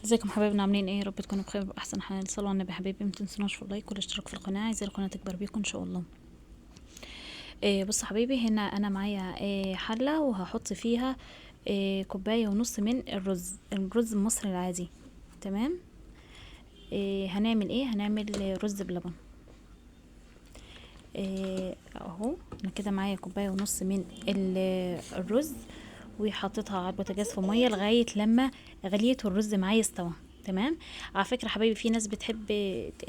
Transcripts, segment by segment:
ازيكم حبايبنا، عاملين ايه؟ يا رب تكونوا بخير واحسن حال. صلوا على النبي حبايبي، ما تنسوناش في اللايك والاشتراك في القناه، عايزه القناه تكبر بيكم ان شاء الله. بص حبايبي، هنا انا معايا حله وهحط فيها كوبايه ونص من الرز المصري العادي. تمام. هنعمل ايه؟ هنعمل رز بلبن. اهو انا كده معايا كوبايه ونص من الرز، وحطيتها على البوتاجاز في ميه لغايه لما غليت والرز معايا استوى. تمام. على فكره حبايبي، في ناس بتحب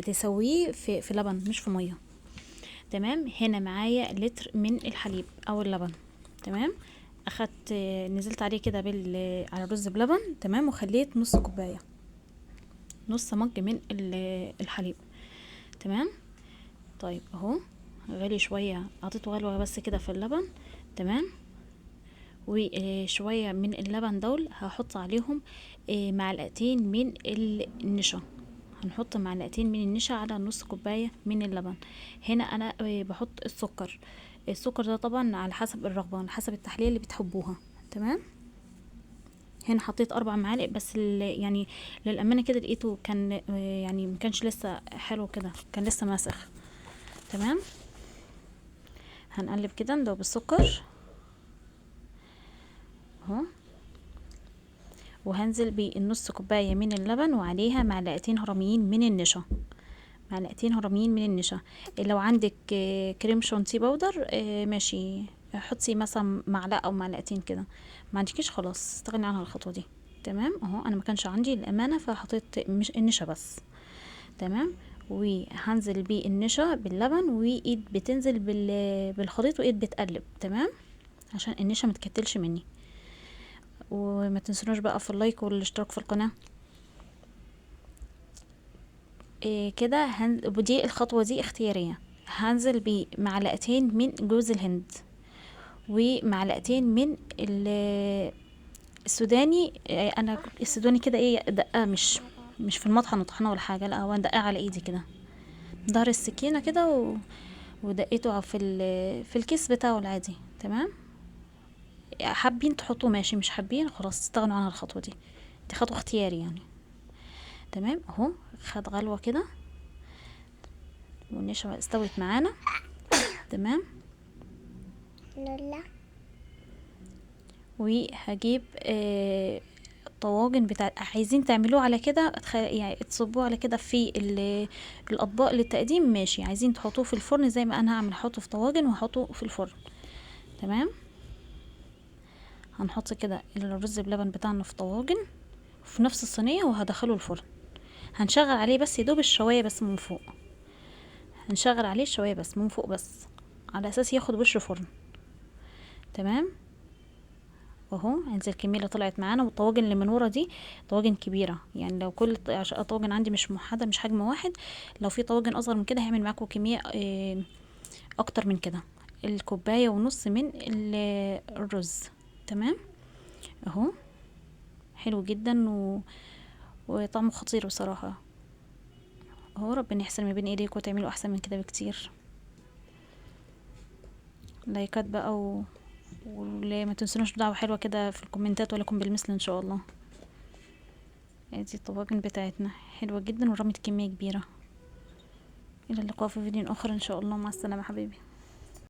تسويه في لبن مش في ميه. تمام. هنا معايا لتر من الحليب او اللبن. تمام. اخدت نزلت عليه كده على الرز بلبن. تمام. وخليت نص كوبايه، نص مج من الحليب. تمام. طيب اهو غلي شويه، حطيته غلوه بس كده في اللبن. تمام. وشويه من اللبن دول هحط عليهم معلقتين من النشا. هنحط معلقتين من النشا على نص كوبايه من اللبن. هنا انا بحط السكر ده طبعا على حسب الرغبه، على حسب التحليه اللي بتحبوها. تمام. هنا حطيت 4 معالق بس، يعني للامانه كده لقيته كان يعني مكانش لسه حلو كده، كان لسه ماسخ. تمام. هنقلب كده ندوب السكر اهو، وهنزل بالنص كوبايه من اللبن وعليها معلقتين هرميين من النشا. معلقتين هرميين من النشا. لو عندك كريم شانتيه باودر ماشي، حطي مثلا معلقه او معلقتين كده. ما عندكيش خلاص استغني عنها الخطوه دي. تمام. اهو انا ما كانش عندي الامانه فحطيت مش النشا بس. تمام. وهنزل بالنشا باللبن، وايد بتنزل بالخليط، وايد بتقلب. تمام. عشان النشا ما تكتلش مني. وما تنسونوش بقى في اللايك والاشتراك في القناه. كده ودي الخطوة دي اختيارية. هنزل بمعلقتين من جوز الهند، ومعلقتين من السوداني. انا السوداني كده ايه دقاه، مش في المطحن وطحنه ولا حاجه، لا هو دقاه على ايدي كده، ظهر السكينه كده ودقيته في الكيس بتاعه العادي. تمام. حابين تحطوه ماشي، مش حابين خلاص استغنوا عن الخطوه دي خطوه اختياري يعني. تمام. اهو خد غلوه كده والنشا استوت معانا. تمام. لا. وهجيب الطواجن بتاع عايزين تعملوه على كده، يعني تصبوه على كده في الاطباق للتقديم ماشي، عايزين تحطوه في الفرن زي ما انا هعمل، احطه في طواجن واحطه في الفرن. تمام. هنحط كده الرز بلبن بتاعنا في طواجن في نفس الصينيه وهدخله الفرن. هنشغل عليه بس يدوب الشوايه بس من فوق، هنشغل عليه الشوايه بس من فوق بس على اساس ياخد وش فرن. تمام. اهو انزل الكميه اللي طلعت معانا، والطواجن اللي من ورا دي طواجن كبيره، يعني لو كل طاجن عندي مش موحده، مش حجم واحد، لو في طواجن اصغر من كده هيعمل معاكم كميه اكتر من كده. الكوبايه ونص من الرز. تمام. اهو حلو جدا وطعمه خطير بصراحه. اهو ربنا يحسن ما بين ايديكم وتعملوا احسن من كده بكتير. لايكات بقى ولا ما تنسونوش دعوه حلوه كده في الكومنتات، ولكم بالمثل ان شاء الله. ادي الطواجن بتاعتنا حلوة جدا ورمت كمية كبيرة. الى اللقاء في فيديو اخر ان شاء الله. مع السلامة حبيبي.